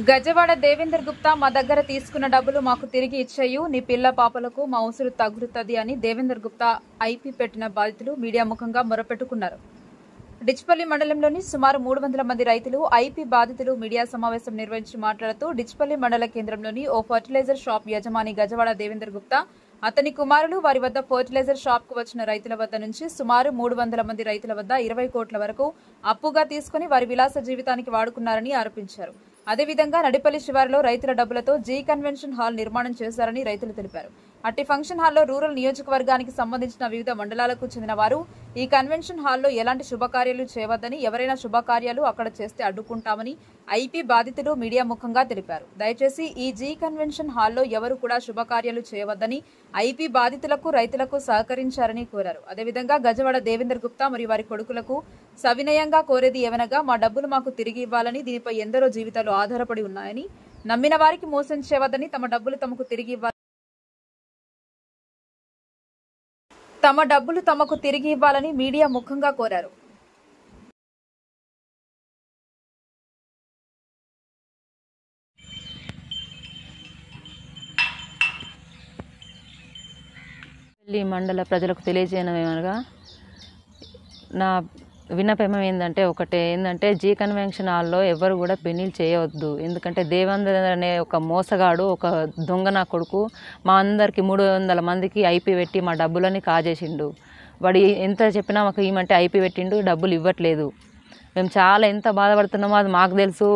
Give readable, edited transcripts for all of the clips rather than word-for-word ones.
గజవాడ దేవేందర్ గుప్తా మా దగ్గర తీసుకున్న డబ్బులు మాకు తిరిగి ఇచ్చేయు, నీ పిల్ల పాపలకు మా ఉసురు తగులుతుంది అని దేవేందర్ గుప్తా ఐపీ పెట్టిన బాధితులు మీడియా ముఖంగా మొరపెట్టుకున్నారు. డిచ్పల్లి మండలంలోని సుమారు 300 మంది రైతులు ఐపీ బాధితులు మీడియా సమావేశం నిర్వహించి మాట్లాడుతూ డిచ్పల్లి మండల కేంద్రంలోని ఓ ఫర్టిలైజర్ షాప్ యజమాని గజవాడ దేవేందర్ గుప్తా, అతని కుమారులు వారి వద్ద ఫర్టిలైజర్ షాప్ కు వచ్చిన రైతుల వద్ద నుంచి సుమారు 300 మంది రైతుల వద్ద 20 కోట్ల వరకు అప్పుగా తీసుకుని వారి విలాస జీవితానికి వాడుకున్నారని ఆరోపించారు. అదేవిధంగా నడిపల్లి శివారులో రైతుల డబ్బులతో జీ కన్వెన్షన్ హాల్ నిర్మాణం చేశారని రైతులు తెలిపారు. అట్టి ఫంక్షన్ హాల్లో రూరల్ నియోజకవర్గానికి సంబంధించిన వివిధ మండలాలకు చెందిన వారు ఈ కన్వెన్షన్ హాల్లో ఎలాంటి శుభకార్యాలు చేయవద్దని, ఎవరైనా శుభకార్యాలు అక్కడ చేస్తే అడ్డుకుంటామని ఐపీ బాధితులు మీడియా ముఖంగా తెలిపారు. దయచేసి ఈ జీ కన్వెన్షన్ హాల్లో ఎవరు కూడా శుభకార్యాలు చేయవద్దని ఐపీ బాధితులకు రైతులకు సహకరించారని కోరారు. అదేవిధంగా గజవాడ దేవేందర్ గుప్తా మరియు వారి కొడుకులకు సవినయంగా కోరేది ఏవనగా, మా డబ్బులు మాకు తిరిగి ఇవ్వాలని, దీనిపై ఎందరో జీవితాలు ఆధారపడి ఉన్నాయని, నమ్మిన వారికి మోసం చేయవద్దని, తమ డబ్బులు తమకు తిరిగి ఇవ్వాలని మీడియా ముఖంగా కోరారు. మండల ప్రజలకు తెలియజేయనమేమనగా, నా విన్నపం ఏంటంటే జీ కన్వెన్షన్ హాల్లో ఎవరు కూడా పెళ్లిళ్ళు చేయవద్దు. ఎందుకంటే దేవేందర్ అనే ఒక మోసగాడు, ఒక దొంగ నా కొడుకు మా అందరికి 300 మందికి ఐపీ పెట్టి మా డబ్బులని కాజేసిండు. వాడు ఎంత చెప్పినా మాకు ఏమంటే ఐపీ పెట్టిండు, డబ్బులు ఇవ్వట్లేదు. మేము చాలా ఎంత బాధపడుతున్నామో అది మాకు తెలుసు.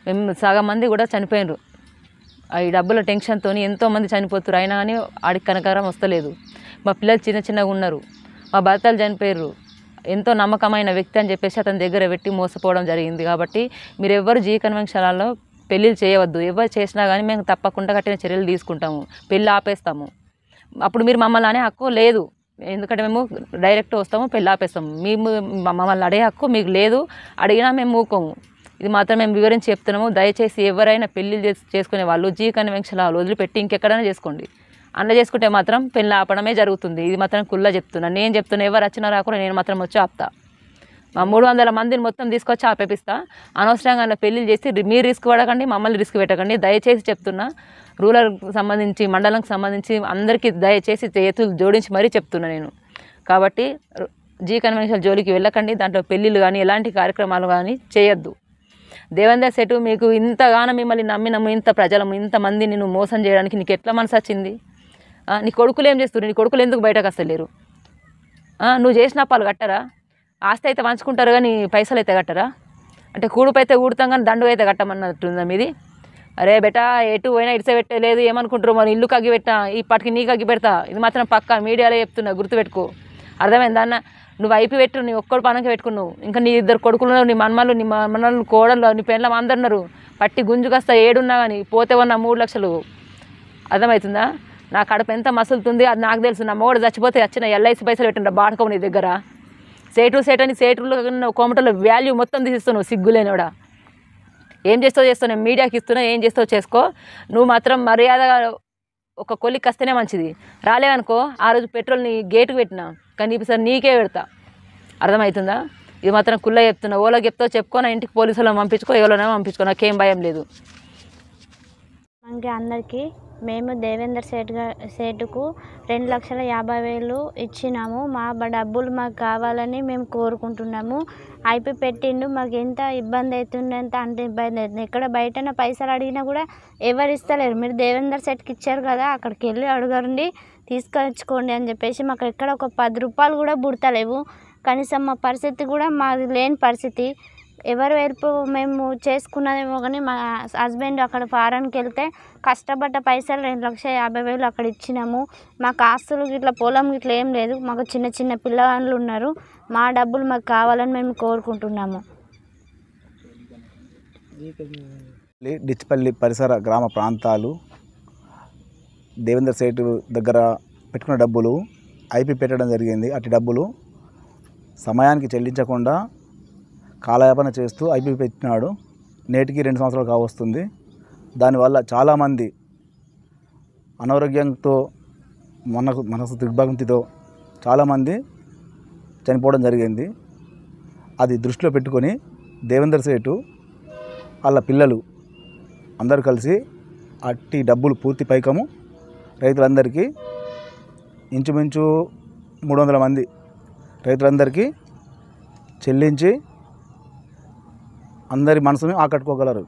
మేము సగం మంది కూడా చనిపోయినారు ఈ డబ్బుల టెన్షన్తో. ఎంతోమంది చనిపోతున్నారు, అయినా కానీ ఆడికి కనకారం వస్తలేదు. మా పిల్లలు చిన్నగా ఉన్నారు, మా భర్తలు చనిపోయారు. ఎంతో నమ్మకమైన వ్యక్తి అని చెప్పేసి అతని దగ్గర పెట్టి మోసపోవడం జరిగింది. కాబట్టి మీరు ఎవరు జీ కన్వెన్షన్ హాల్లో పెళ్ళిళ్ళు చేయవద్దు. ఎవరు చేసినా కానీ మేము తప్పకుండా కఠిన చర్యలు తీసుకుంటాము, పెళ్ళి ఆపేస్తాము. అప్పుడు మీరు మమ్మల్ని అనే హక్కు లేదు. ఎందుకంటే మేము డైరెక్ట్ వస్తాము, పెళ్ళి ఆపేస్తాము. మేము మమ్మల్ని అడిగే హక్కు మీకు లేదు. అడిగినా మేము మూకోము. ఇది మాత్రం మేము వివరించి చెప్తున్నాము. దయచేసి ఎవరైనా పెళ్ళిళ్ళు చేసుకునే వాళ్ళు జీ కన్వెన్షన్ హాల్ వదిలిపెట్టి ఇంకెక్కడైనా చేసుకోండి. అలా చేసుకుంటే మాత్రం పెళ్ళి ఆపడమే జరుగుతుంది. ఇది మాత్రం కుల్లా చెప్తున్నా. నేను చెప్తున్నా, ఎవరు వచ్చినా రాకుండా నేను మాత్రం వచ్చి ఆపుతా. మా 300 మందిని మొత్తం తీసుకొచ్చి ఆపేపిస్తా. అనవసరంగా పెళ్ళిళ్ళు చేసి మీరు రిస్క్ పడకండి, మమ్మల్ని రిస్క్ పెట్టకండి. దయచేసి చెప్తున్నా. రూరల్కి సంబంధించి, మండలంకి సంబంధించి అందరికీ దయచేసి చేతులు జోడించి మరీ చెప్తున్నా నేను. కాబట్టి జీ కన్వెన్షన్ జోలికి వెళ్ళకండి. దాంట్లో పెళ్ళిళ్ళు కానీ ఎలాంటి కార్యక్రమాలు కానీ చేయొద్దు. దేవేందర్ సెట్ మీకు ఇంతగానో మిమ్మల్ని నమ్మినము, ఇంత ప్రజలము, ఇంతమంది నిన్ను మోసం చేయడానికి నీకు ఎట్లా మనసు వచ్చింది? నీ కొడుకులు ఏం చేస్తున్నారు? నీ కొడుకులు ఎందుకు బయటకు వస్తలేరు? నువ్వు చేసిన అప్పాలు కట్టరా? ఆస్తి అయితే పంచుకుంటారు కానీ పైసలు అయితే కట్టరా? అంటే కూడుపు అయితే కూడుతాం కానీ దండు అయితే కట్టమన్నట్టుందా మీది? అరే బెటా, ఎటు పోయినా ఇడిసే పెట్టలేదు ఏమనుకుంటారు? మన ఇల్లు కగ్గి పెట్టా, ఇప్పటికి నీకు అగ్గి పెడతా. ఇది మాత్రం పక్కా మీడియాలో చెప్తున్నా, గుర్తుపెట్టుకో. అర్థమైందా అన్న? నువ్వు ఐపీ పెట్టు, నీ ఒక్కడు పనంగా పెట్టుకున్నావు. ఇంకా నీ 2 కొడుకులు, నీ మనమలు కోడళ్ళు, నీ పెళ్ళం అందరున్నారు. పట్టి గుంజుకొస్తా ఏడున్నా కానీ పోతే ఉన్న 3 లక్షలు. అర్థమవుతుందా? నా కడుపు ఎంత మసులుతుంది అది నాకు తెలుసు. నా మోడు చచ్చిపోతే వచ్చిన ఎల్ఐసి పైసలు పెట్టిన బాడుకోవు నీ దగ్గర. సేటు అని సేటులో కోమటలో వాల్యూ మొత్తం తీసిస్తున్నావు, సిగ్గులేనివాడా. ఏం చేస్తావు నేను మీడియాకి ఇస్తున్నా, ఏం చేస్తావు చేసుకో. నువ్వు మాత్రం మర్యాదగా ఒక కొలికి వస్తేనే మంచిది. రాలేవనుకో, ఆ రోజు పెట్రోల్ని గేటుకు పెట్టినా కానీ ఈసారి నీకే పెడతా. అర్థమవుతుందా? ఇది మాత్రం కుల్ల చెప్తున్నా. ఓలోకి చెప్తావు చెప్పుకో, నా ఇంటికి పోలీసులను పంపించుకో, ఎవరైనా పంపించుకో, నాకేం భయం లేదు. అందరికీ మేము దేవేందర్ సేటుకు 2,50,000 ఇచ్చినాము. మా డబ్బులు మాకు కావాలని మేము కోరుకుంటున్నాము. ఐపీ పెట్టిండు, మాకు ఎంత ఇబ్బంది అవుతుందంత అంటే ఇబ్బంది అవుతుంది. ఎక్కడ బయటన పైసలు అడిగినా కూడా ఎవరు ఇస్తలేరు. మీరు దేవేందర్ సేట్కి ఇచ్చారు కదా, అక్కడికి వెళ్ళి అడగండి, తీసుకొచ్చుకోండి అని చెప్పేసి మాకు ఎక్కడ ఒక 10 రూపాయలు కూడా బుడతలేవు. కనీసం మా పరిస్థితి కూడా మాది లేని పరిస్థితి. ఎవరు వెళ్ళిపో మేము చేసుకున్నదేమో కానీ మా హస్బెండ్ అక్కడ ఫారెన్కి వెళ్తే కష్టపడ్డ పైసలు 2,50,000 అక్కడ ఇచ్చినాము. మాకు ఆస్తులు ఇట్లా పొలం ఇట్లా ఏం లేదు. మాకు చిన్న పిల్లవాళ్ళు ఉన్నారు. మా డబ్బులు మాకు కావాలని మేము కోరుకుంటున్నాము. డిచ్పల్లి పరిసర గ్రామ ప్రాంతాలు దేవేందర్ సేటు దగ్గర పెట్టుకున్న డబ్బులు ఐపీ పెట్టడం జరిగింది. అటు డబ్బులు సమయానికి చెల్లించకుండా కాలయాపన చేస్తూ ఐపీ పెట్టినాడు. నేటికి 2 సంవత్సరాలు కావస్తుంది. దానివల్ల చాలామంది అనారోగ్యంతో మనసు దిగ్భ్రాంతితో చాలామంది చనిపోవడం జరిగింది. అది దృష్టిలో పెట్టుకొని దేవేందర్ సేటు వాళ్ళ పిల్లలు అందరూ కలిసి అట్టి డబ్బులు పూర్తి పైకము రైతులందరికీ ఇంచుమించు 300 మంది రైతులందరికీ చెల్లించి అందరి మనసుని ఆకట్టుకోగలరు.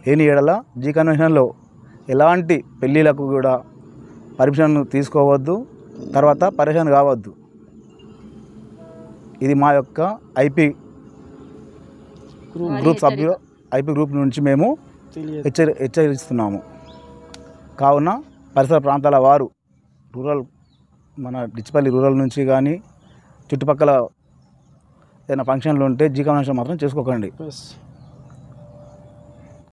లేని ఏడల జీ కన్వెన్షన్లో ఎలాంటి పెళ్ళిళ్ళకు కూడా పర్మిషన్ తీసుకోవద్దు, తర్వాత పరేషాన్ కావద్దు. ఇది మా యొక్క ఐపీ గ్రూప్ సభ్యులు ఐపీ గ్రూప్ నుంచి మేము హెచ్చరిస్తున్నాము. కావున పరిసర ప్రాంతాల వారు రూరల్ మన డిచ్పల్లి రూరల్ నుంచి కానీ చుట్టుపక్కల ఏదైనా ఫంక్షన్లు ఉంటే జీ కన్వెన్షన్ మాత్రం చేసుకోకండి.